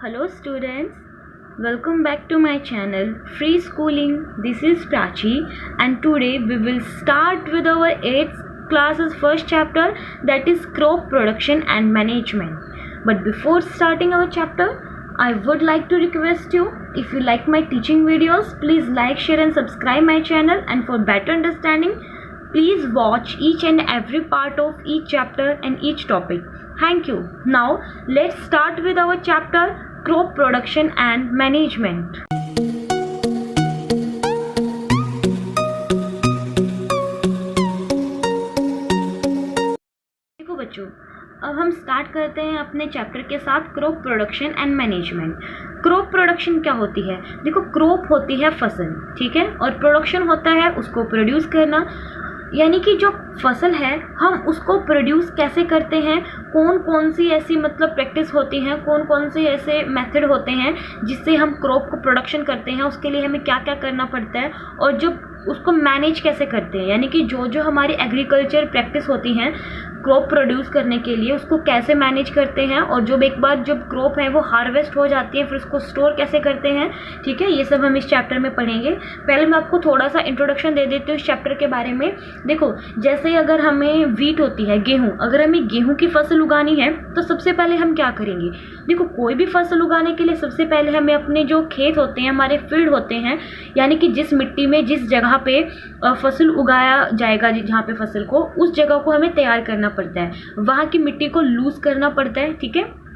Hello students, welcome back to my channel Free Schooling. This is Prachi and today we will start with our 8th class's first chapter, that is crop production and management. But before starting our chapter, I would like to request you, if you like my teaching videos, please like, share and subscribe my channel, and for better understanding, please watch each and every part of each chapter and each topic. Thank you. Now let's start with our chapter crop production and management. देखो बच्चों, अब हम start करते हैं अपने chapter के साथ crop production and management. Crop production क्या होती है? देखो, क्रॉप होती है फसल, ठीक है, और प्रोडक्शन होता है उसको प्रोड्यूस करना, यानी कि जो फसल है हम उसको प्रोड्यूस कैसे करते हैं, कौन कौन सी ऐसी प्रैक्टिस होती हैं, कौन कौन से ऐसे मेथड होते हैं जिससे हम क्रॉप को प्रोडक्शन करते हैं, उसके लिए हमें क्या क्या करना पड़ता है, और जब उसको मैनेज कैसे करते हैं, यानी कि जो जो हमारी एग्रीकल्चर प्रैक्टिस होती हैं क्रॉप प्रोड्यूस करने के लिए उसको कैसे मैनेज करते हैं, और जब एक बार जब क्रॉप है वो हार्वेस्ट हो जाती है फिर उसको स्टोर कैसे करते हैं, ठीक है, ये सब हम इस चैप्टर में पढ़ेंगे। पहले मैं आपको थोड़ा सा इंट्रोडक्शन दे देती हूँ इस चैप्टर के बारे में। देखो, जैसे अगर हमें वीट होती है, गेहूँ, अगर हमें गेहूँ की फसल उगानी है तो सबसे पहले हम क्या करेंगे? देखो, कोई भी फसल उगाने के लिए सबसे पहले हमें अपने जो खेत होते हैं, हमारे फील्ड होते हैं, यानी कि जिस मिट्टी में जिस जगह पे फसल उगाया जाएगा, जहाँ पे फसल को, उस जगह को हमें तैयार करना पड़ता है, वहाँ की मिट्टी को लूज करना पड़ता है, ठीक है।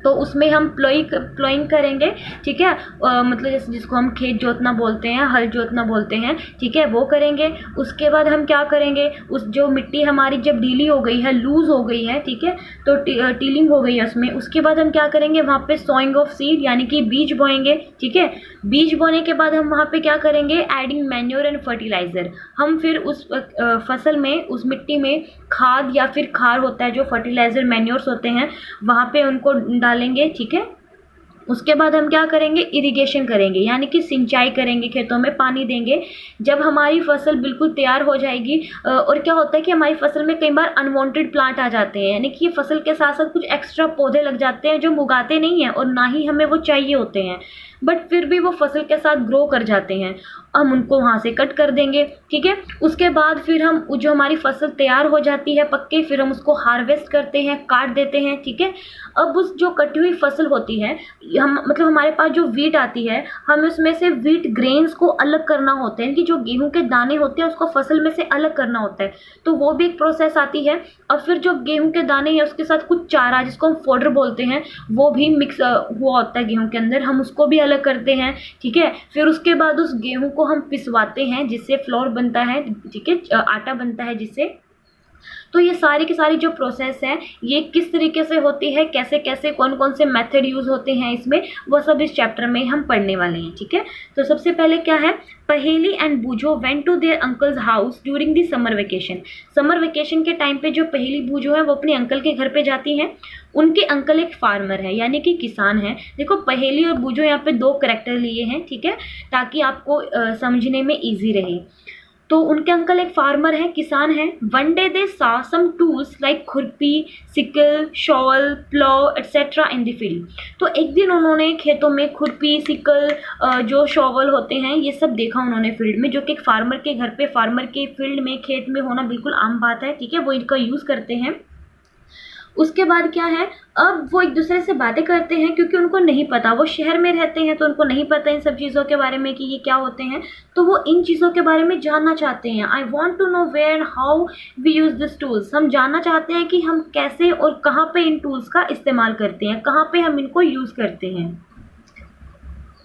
तो उसमें हम प्लोइंग करेंगे, ठीक है, जैसे जिसको हम खेत जोतना बोलते हैं, हल जोतना बोलते हैं, ठीक है, वो करेंगे। उसके बाद हम क्या करेंगे, उस जो मिट्टी हमारी जब ढीली हो गई है, लूज हो गई है, ठीक है, तो टीलिंग हो गई है उसमें, उसके बाद हम क्या करेंगे, वहाँ पे सोइंग ऑफ सीड यानी कि बीज बोएंगे, ठीक है। बीज बोने के बाद हम वहाँ पे क्या करेंगे, एडिंग मैन्योर एंड फर्टिलाइज़र। हम फिर उस फसल में, उस मिट्टी में खाद या फिर खार होता है, जो फर्टिलाइज़र मैन्योर्स होते हैं, वहाँ पे उनको डालेंगे, ठीक है। उसके बाद हम क्या करेंगे, इरिगेशन करेंगे, यानी कि सिंचाई करेंगे, खेतों में पानी देंगे। जब हमारी फसल बिल्कुल तैयार हो जाएगी, और क्या होता है कि हमारी फसल में कई बार अनवांटेड प्लांट आ जाते हैं, यानी कि ये फसल के साथ साथ कुछ एक्स्ट्रा पौधे लग जाते हैं जो हम उगाते नहीं हैं और ना ही हमें वो चाहिए होते हैं, बट फिर भी वो फसल के साथ ग्रो कर जाते हैं, हम उनको वहाँ से कट कर देंगे, ठीक है। उसके बाद फिर हम जो हमारी फसल तैयार हो जाती है पक्के, फिर हम उसको हार्वेस्ट करते हैं, काट देते हैं, ठीक है। अब उस जो कटी हुई फसल होती है, हम हमारे पास जो वीट आती है, हमें उसमें से वीट ग्रेन्स को अलग करना होता है, कि जो गेहूं के दाने होते हैं उसको फसल में से अलग करना होता है, तो वो भी एक प्रोसेस आती है। और फिर जो गेहूं के दाने हैं उसके साथ कुछ चारा, जिसको हम फोडर बोलते हैं, वो भी मिक्स हुआ होता है गेहूं के अंदर, हम उसको भी अलग करते हैं, ठीक है। फिर उसके बाद उस गेहूं को हम पिसवाते हैं जिससे फ्लोर बनता है, ठीक है, आटा बनता है जिससे। तो ये सारी की सारी जो प्रोसेस है ये किस तरीके से होती है, कैसे कैसे कौन कौन से मेथड यूज़ होते हैं इसमें, वो सब इस चैप्टर में हम पढ़ने वाले हैं, ठीक है। तो सबसे पहले क्या है, Paheli and Boojho went to their uncle's house during the summer vacation. Summer vacation के टाइम पे जो पहेली बूझो है वो अपने अंकल के घर पे जाती हैं। उनके अंकल एक फार्मर है, यानी कि किसान है। देखो, पहेली और बूझो यहाँ पे दो करेक्टर लिए हैं, ठीक है, ताकि आपको समझने में ईजी रहे। तो उनके अंकल एक फार्मर है, किसान है। One day they saw some tools like khurpi, sickle, shovel, plough etcetera in the field. तो एक दिन उन्होंने खेतों में खुरपी, सिकल, जो शॉवल होते हैं, ये सब देखा उन्होंने फील्ड में, जो कि एक फार्मर के घर पे, फार्मर के फील्ड में, खेत में होना बिल्कुल आम बात है, ठीक है, वो इनका यूज़ करते हैं। उसके बाद क्या है, अब वो एक दूसरे से बातें करते हैं, क्योंकि उनको नहीं पता, वो शहर में रहते हैं तो उनको नहीं पता इन सब चीज़ों के बारे में कि ये क्या होते हैं, तो वो इन चीज़ों के बारे में जानना चाहते हैं। I want to know where and how we use this tools. हम जानना चाहते हैं कि हम कैसे और कहाँ पे इन टूल्स का इस्तेमाल करते हैं, कहाँ पे हम इनको यूज़ करते हैं।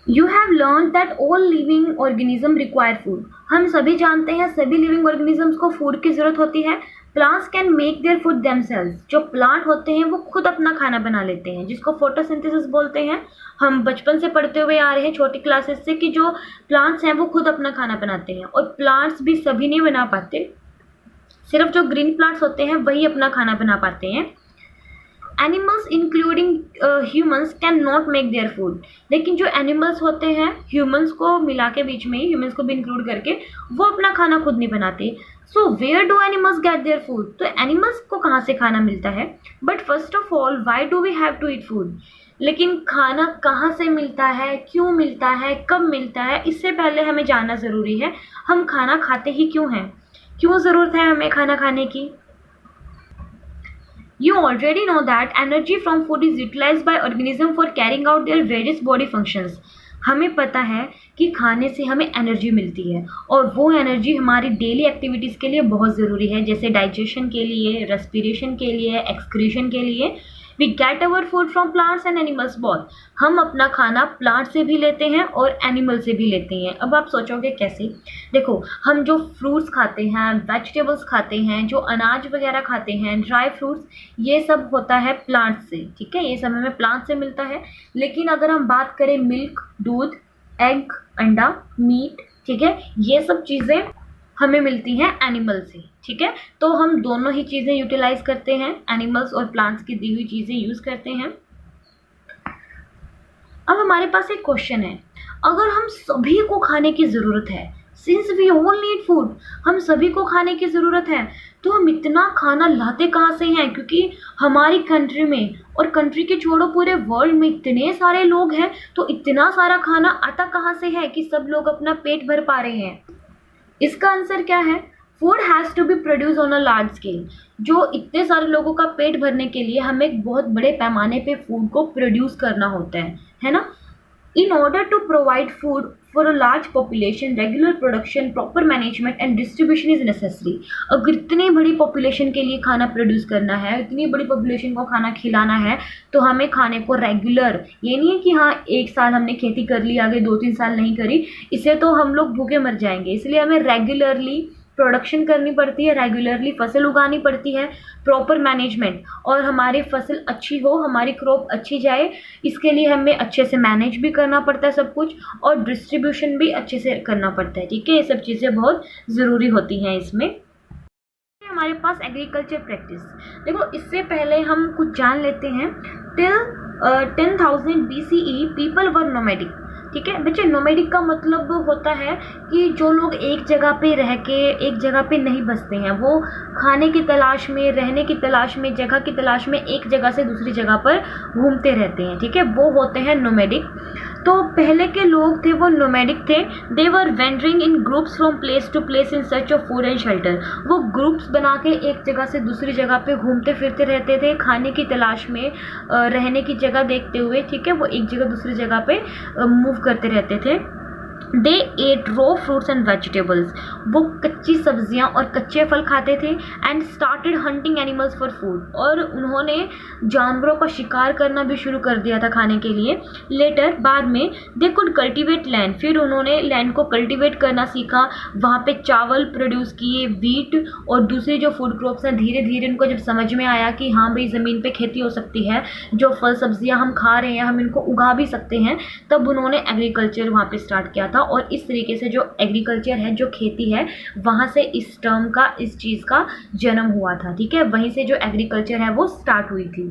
You have learned that all living organism require food. हम सभी जानते हैं सभी लिविंग ऑर्गेनिजम्स को फूड की ज़रूरत होती है। Plants can make their food themselves. जो प्लांट होते हैं वो खुद अपना खाना बना लेते हैं, जिसको फोटोसिंथेसिस बोलते हैं। हम बचपन से पढ़ते हुए आ रहे हैं छोटी क्लासेस से कि जो प्लांट्स हैं वो खुद अपना खाना बनाते हैं, और प्लांट्स भी सभी नहीं बना पाते, सिर्फ जो ग्रीन प्लांट्स होते हैं वही अपना खाना बना पाते हैं। Animals including humans can not make their food. लेकिन जो एनिमल्स होते हैं, ह्यूमन्स को मिला के, बीच में ह्यूमन्स को भी इंक्लूड करके, वो अपना खाना खुद नहीं बनाते। So where do animals get their food? तो एनिमल्स को कहाँ से खाना मिलता है? But first of all, why do we have to eat food? लेकिन खाना कहाँ से मिलता है, क्यों मिलता है, कब मिलता है, इससे पहले हमें जानना ज़रूरी है हम खाना खाते ही क्यों हैं, क्यों ज़रूरत है हमें खाना खाने की। You already know that energy from food is utilized by organism for carrying out their various body functions. हमें पता है कि खाने से हमें एनर्जी मिलती है और वो एनर्जी हमारी डेली एक्टिविटीज़ के लिए बहुत ज़रूरी है, जैसे डाइजेशन के लिए, रेस्पिरेशन के लिए, एक्सक्रीशन के लिए। We get our food from plants and animals both. हम अपना खाना प्लांट से भी लेते हैं और एनिमल से भी लेते हैं। अब आप सोचोगे कैसे? देखो, हम जो फ्रूट्स खाते हैं, वेजिटेबल्स खाते हैं, जो अनाज वगैरह खाते हैं, ड्राई फ्रूट्स, ये सब होता है प्लांट से, ठीक है, ये सब हमें प्लांट से मिलता है। लेकिन अगर हम बात करें मिल्क, दूध, एग, अंडा, मीट, ठीक है, ये सब चीज़ें हमें मिलती हैं एनिमल से, ठीक है। तो हम दोनों ही चीज़ें यूटिलाइज करते हैं, एनिमल्स और प्लांट्स की दी हुई चीज़ें यूज़ करते हैं। अब हमारे पास एक क्वेश्चन है, अगर हम सभी को खाने की ज़रूरत है, since we all need food, हम सभी को खाने की ज़रूरत है, तो हम इतना खाना लाते कहाँ से हैं? क्योंकि हमारी कंट्री में, और कंट्री के छोड़ो पूरे वर्ल्ड में इतने सारे लोग हैं, तो इतना सारा खाना आता कहाँ से है कि सब लोग अपना पेट भर पा रहे हैं? इसका आंसर क्या है? Food has to be produce on a large scale. जो इतने सारे लोगों का पेट भरने के लिए हमें एक बहुत बड़े पैमाने पे फूड को प्रोड्यूस करना होता है ना। In order to provide food for a large population, regular production, proper management and distribution is necessary. अगर इतनी बड़ी पॉपुलेशन के लिए खाना प्रोड्यूस करना है, इतनी बड़ी पॉपुलेशन को खाना खिलाना है, तो हमें खाने को रेगुलर, ये नहीं है कि हाँ एक साल हमने खेती कर ली, आगे 2-3 साल नहीं करी, इससे तो हम लोग भूखे मर जाएंगे। इसलिए हमें रेगुलरली प्रोडक्शन करनी पड़ती है, रेगुलरली फसल उगानी पड़ती है, प्रॉपर मैनेजमेंट, और हमारी फसल अच्छी हो, हमारी क्रॉप अच्छी जाए, इसके लिए हमें अच्छे से मैनेज भी करना पड़ता है सब कुछ, और डिस्ट्रीब्यूशन भी अच्छे से करना पड़ता है, ठीक है। ये सब चीज़ें बहुत ज़रूरी होती हैं इसमें। हमारे पास एग्रीकल्चर प्रैक्टिस, देखो इससे पहले हम कुछ जान लेते हैं। Till 10,000 BCE people were nomadic, ठीक है बच्चे। नोमैडिक का मतलब होता है कि जो लोग एक जगह पे रह के एक जगह पे नहीं बसते हैं, वो खाने की तलाश में, रहने की तलाश में, जगह की तलाश में एक जगह से दूसरी जगह पर घूमते रहते हैं, ठीक है, वो होते हैं नोमैडिक। तो पहले के लोग थे वो नोमैडिक थे। They were wandering in groups from place to place in search of food and shelter. वो ग्रुप्स बना के एक जगह से दूसरी जगह पे घूमते फिरते रहते थे, खाने की तलाश में, रहने की जगह देखते हुए, ठीक है, वो एक जगह दूसरी जगह पे मूव करते रहते थे। They ate raw fruits and vegetables, वो कच्ची सब्जियां और कच्चे फल खाते थे। And started hunting animals for food, और उन्होंने जानवरों का शिकार करना भी शुरू कर दिया था खाने के लिए। लेटर, बाद में, दे कुड कल्टिवेट लैंड, फिर उन्होंने लैंड को कल्टिवेट करना सीखा, वहाँ पे चावल प्रोड्यूस किए, वीट और दूसरी जो फूड क्रॉप्स हैं। धीरे धीरे उनको जब समझ में आया कि हाँ भाई ज़मीन पे खेती हो सकती है, जो फल सब्जियां हम खा रहे हैं हम इनको उगा भी सकते हैं, तब उन्होंने एग्रीकल्चर वहाँ पे स्टार्ट किया था। और इस तरीके से जो एग्रीकल्चर है, जो खेती है, वहाँ से इस टर्म का, इस चीज़ का जन्म हुआ था, ठीक है, वहीं से जो एग्रीकल्चर है वो स्टार्ट हुई थी।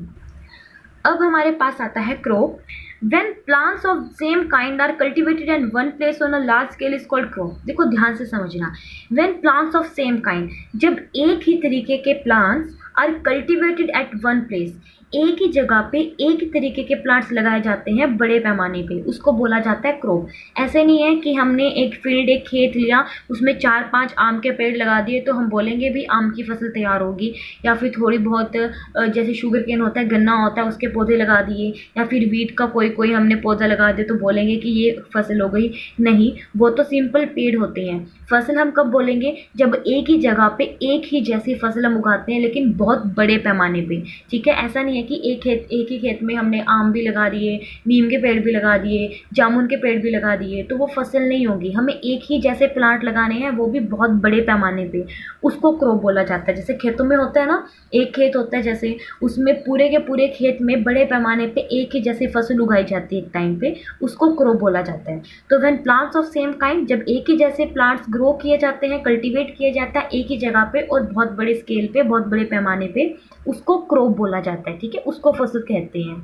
अब हमारे पास आता है crop. When plants of same kind are cultivated in one place on a large scale is called crop। देखो ध्यान से समझना, when plants of same kind, जब एक ही तरीके के plants are cultivated at one place, एक ही जगह पे एक ही तरीके के प्लांट्स लगाए जाते हैं बड़े पैमाने पे, उसको बोला जाता है क्रॉप। ऐसे नहीं है कि हमने एक फील्ड, एक खेत लिया, उसमें 4-5 आम के पेड़ लगा दिए तो हम बोलेंगे भी आम की फसल तैयार होगी, या फिर थोड़ी बहुत जैसे शुगर केन होता है, गन्ना होता है, उसके पौधे लगा दिए, या फिर वीट का कोई हमने पौधा लगा दिया तो बोलेंगे कि ये फसल हो गई। नहीं, वो तो सिंपल पेड़ होते हैं। फसल हम कब बोलेंगे? जब एक ही जगह पे एक ही जैसी फसल हम उगाते हैं, लेकिन बहुत बड़े पैमाने पे, ठीक है। ऐसा नहीं है कि एक ही खेत में हमने आम भी लगा दिए, नीम के पेड़ भी लगा दिए, जामुन के पेड़ भी लगा दिए, तो वो फसल नहीं होगी। हमें एक ही जैसे प्लांट लगाने हैं, वो भी बहुत बड़े पैमाने पे, उसको क्रॉप बोला जाता है। जैसे खेतों में होता है ना, एक खेत होता है जैसे, उसमें पूरे के पूरे खेत में बड़े पैमाने पे एक ही जैसी फसल उगाई जाती है एक टाइम पे, उसको क्रॉप बोला जाता है। तो when plants of same kind, जब एक ही जैसे प्लांट्स ग्रो किए जाते हैं, कल्टीवेट किया जाता है एक ही जगह पे और बहुत बड़े स्केल पे, बहुत बड़े पैमाने पे, उसको क्रॉप बोला जाता है, ठीक है, उसको फसल कहते हैं।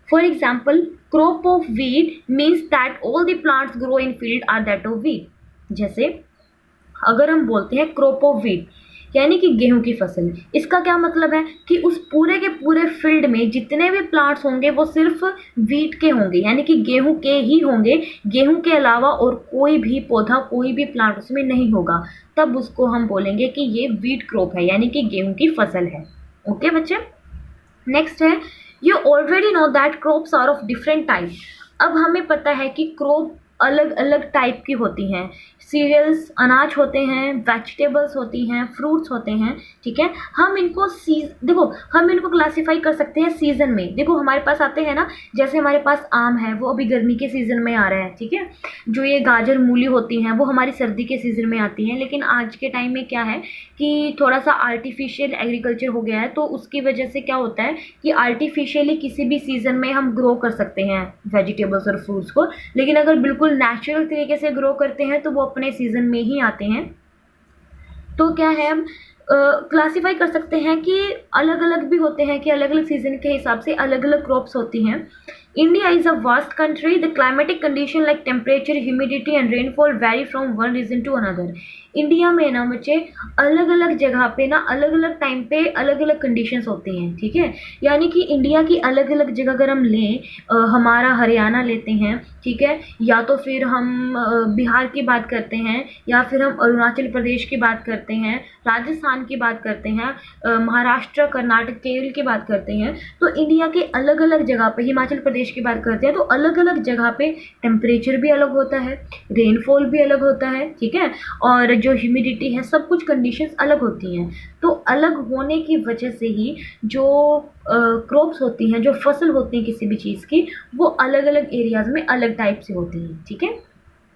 For example, crop of wheat means that all the plants grow in field are that of wheat. जैसे अगर हम बोलते हैं क्रॉप ऑफ वीट, यानी कि गेहूं की फसल। इसका क्या मतलब है कि उस पूरे के पूरे फील्ड में जितने भी प्लांट्स होंगे वो सिर्फ वीट के होंगे, यानी कि गेहूं के ही होंगे, गेहूं के अलावा और कोई भी पौधा, कोई भी प्लांट उसमें नहीं होगा। तब उसको हम बोलेंगे कि ये वीट क्रॉप है, यानी कि गेहूं की फसल है। ओके बच्चे, नेक्स्ट है, you already know that crops are of different type. अब हमें पता है कि क्रॉप अलग अलग टाइप की होती हैं। सीरियल्स अनाज होते हैं, वेजिटेबल्स होती हैं, फ्रूट्स होते हैं, ठीक है। हम इनको देखो हम इनको क्लासीफाई कर सकते हैं सीजन में। देखो हमारे पास आते हैं ना, जैसे हमारे पास आम है वो अभी गर्मी के सीजन में आ रहा है, ठीक है। जो ये गाजर मूली होती हैं वो हमारी सर्दी के सीजन में आती हैं। लेकिन आज के टाइम में क्या है कि थोड़ा सा आर्टिफिशियल एग्रीकल्चर हो गया है, तो उसकी वजह से क्या होता है कि आर्टिफिशियली किसी भी सीज़न में हम ग्रो कर सकते हैं वेजिटेबल्स और फ्रूट्स को। लेकिन अगर बिल्कुल नेचुरल तरीके से ग्रो करते हैं तो वो अपने सीज़न में ही आते हैं। तो क्या है, हम क्लासीफाई कर सकते हैं कि अलग अलग भी होते हैं, कि अलग अलग सीजन के हिसाब से अलग अलग क्रॉप्स होती हैं। India is a vast country. The climatic condition like temperature, humidity and rainfall vary from one region to another. India में ना बच्चे अलग अलग जगह पे ना अलग अलग टाइम पे अलग अलग कंडीशंस होती हैं, ठीक है। यानी कि इंडिया की अलग अलग जगह अगर हम लें, हमारा हरियाणा लेते हैं, ठीक है, या तो फिर हम बिहार की बात करते हैं, या फिर हम अरुणाचल प्रदेश की बात करते हैं, राजस्थान की बात करते हैं, महाराष्ट्र, कर्नाटक, केरल की बात करते हैं। तो इंडिया के अलग अलग जगह पे, हिमाचल प्रदेश की बात करते हैं, तो अलग अलग जगह पे टेम्परेचर भी अलग होता है, रेनफॉल भी अलग होता है, ठीक है, और जो ह्यूमिडिटी है, सब कुछ कंडीशंस अलग होती हैं। तो अलग होने की वजह से ही जो क्रॉप्स होती हैं, जो फसल होती है किसी भी चीज़ की, वो अलग अलग एरियाज़ में अलग टाइप से होती हैं, ठीक है।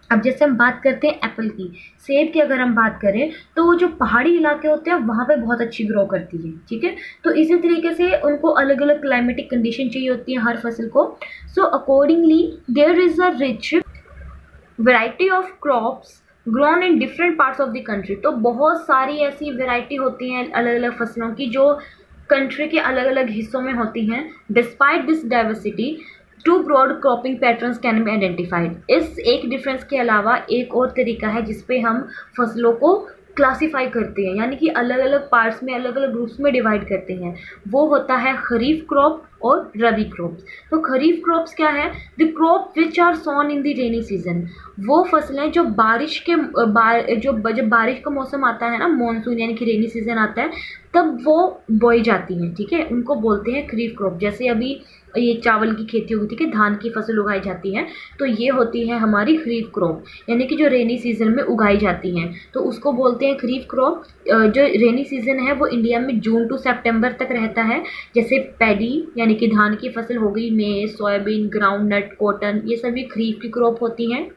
अब जैसे हम बात करते हैं एप्पल की, सेब की अगर हम बात करें तो वो जो पहाड़ी इलाके होते हैं वहाँ पे बहुत अच्छी ग्रो करती है, ठीक है। तो इसी तरीके से उनको अलग अलग क्लाइमेटिक कंडीशन चाहिए होती है हर फसल को। So accordingly there is a rich variety of crops grown in different parts of the country. तो बहुत सारी ऐसी वैरायटी होती हैं अलग अलग फसलों की जो कंट्री के अलग अलग हिस्सों में होती हैं। Despite this diversity two broad cropping patterns can be identified. इस एक डिफरेंस के अलावा एक और तरीका है जिसपे हम फसलों को क्लासीफाई करते हैं, यानी कि अलग अलग पार्ट्स में, अलग अलग ग्रुप्स में डिवाइड करते हैं। वो होता है खरीफ क्रॉप और रबी क्रॉप्स। तो खरीफ क्रॉप्स क्या है, the crop which are sown in the rainy season. वो फसलें जो बारिश के जब बारिश का मौसम आता है ना, मॉनसून यानी कि रेनी सीजन आता है, तब वो बोई जाती हैं, ठीक है, उनको बोलते हैं खरीफ क्रॉप। जैसे अभी ये चावल की खेती होगी, ठीक है, धान की फसल उगाई जाती है, तो ये होती है हमारी खरीफ क्रॉप, यानी कि जो रेनी सीजन में उगाई जाती हैं, तो उसको बोलते हैं खरीफ क्रॉप। जो रेनी सीजन है वो इंडिया में जून टू सितंबर तक रहता है। जैसे पैडी यानी कि धान की फसल हो गई, मेज, सोयाबीन, ग्राउंड नट, कॉटन, ये सभी खरीफ की क्रॉप होती हैं।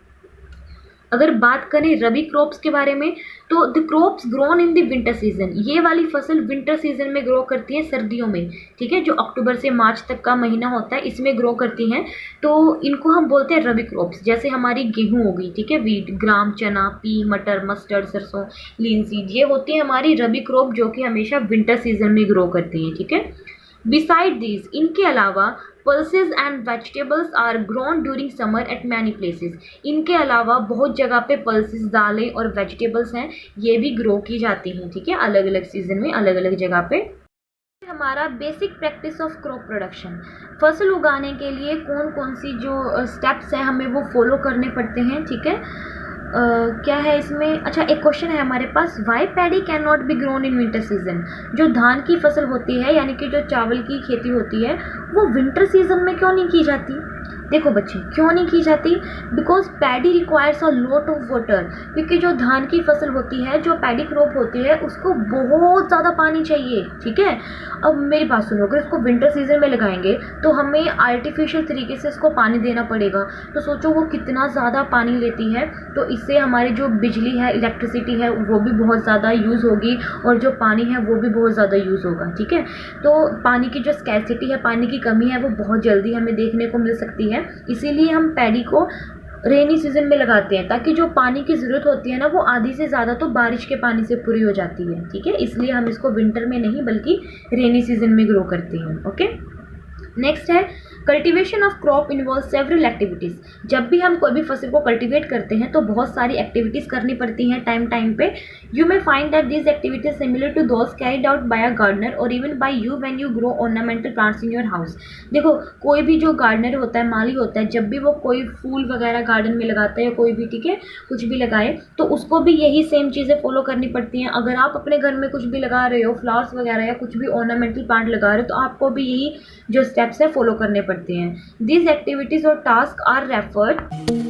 अगर बात करें रबी क्रॉप्स के बारे में, तो the crops grown in the winter season. ये वाली फसल विंटर सीजन में ग्रो करती है, सर्दियों में, ठीक है, जो अक्टूबर से मार्च तक का महीना होता है, इसमें ग्रो करती हैं। तो इनको हम बोलते हैं रबी क्रॉप्स। जैसे हमारी गेहूं हो गई, ठीक है, वीट, ग्राम, चना, पी, मटर, मस्टर्ड, सरसों, लिनसीड, ये होती है हमारी रबी क्रॉप जो कि हमेशा विंटर सीजन में ग्रो करती हैं, ठीक है। बिसाइड दिस, इनके अलावा pulses and vegetables are grown during summer at many places. इनके अलावा बहुत जगह पे पल्सेस, दालें और वेजिटेबल्स हैं, ये भी ग्रो की जाती हैं, ठीक है, अलग अलग सीजन में अलग अलग जगह पे। हमारा basic practice of crop production, फसल उगाने के लिए कौन कौन सी जो स्टेप्स हैं हमें वो फॉलो करने पड़ते हैं, ठीक है। क्या है इसमें, अच्छा एक क्वेश्चन है हमारे पास, why paddy can not be grown in winter season. जो धान की फसल होती है यानी कि जो चावल की खेती होती है वो विंटर सीजन में क्यों नहीं की जाती। देखो बच्चे, क्यों नहीं की जाती, because paddy requires a lot of water. क्योंकि जो धान की फसल होती है, जो पैडी क्रॉप होती है, उसको बहुत ज़्यादा पानी चाहिए, ठीक है। अब मेरी बात सुनो, अगर इसको विंटर सीजन में लगाएंगे तो हमें आर्टिफिशियल तरीके से इसको पानी देना पड़ेगा। तो सोचो वो कितना ज़्यादा पानी लेती है, तो इससे हमारी जो बिजली है, इलेक्ट्रिसिटी है, वो भी बहुत ज़्यादा यूज़ होगी, और जो पानी है वो भी बहुत ज़्यादा यूज़ होगा, ठीक है। तो पानी की जो स्कैर्सिटी है, पानी की कमी है, वो बहुत जल्दी हमें देखने को मिल सकती है। इसीलिए हम पैडी को रेनी सीजन में लगाते हैं, ताकि जो पानी की ज़रूरत होती है ना, वो आधी से ज़्यादा तो बारिश के पानी से पूरी हो जाती है, ठीक है। इसलिए हम इसको विंटर में नहीं बल्कि रेनी सीजन में ग्रो करते हैं, ओके। नेक्स्ट है cultivation of crop involve several activities. जब भी हम कोई भी फसल को कल्टीवेट करते हैं तो बहुत सारी एक्टिविटीज़ करनी पड़ती हैं टाइम पे। You may find that these activities similar to those carried out by a gardener और even by you when you grow ornamental plants in your house. देखो कोई भी जो गार्डनर होता है, माली होता है, जब भी वो कोई फूल वगैरह गार्डन में लगाता है या कोई भी, ठीक है, कुछ भी लगाए तो उसको भी यही सेम चीज़ें फॉलो करनी पड़ती हैं। अगर आप अपने घर में कुछ भी लगा रहे हो, फ्लावर्स वगैरह या कुछ भी ऑर्नामेंटल प्लांट लगा रहे हो, तो आपको भी यही जो स्टेप्स है फॉलो करने पड़ते हैं। दीज एक्टिविटीज और टास्क आर रेफर्ड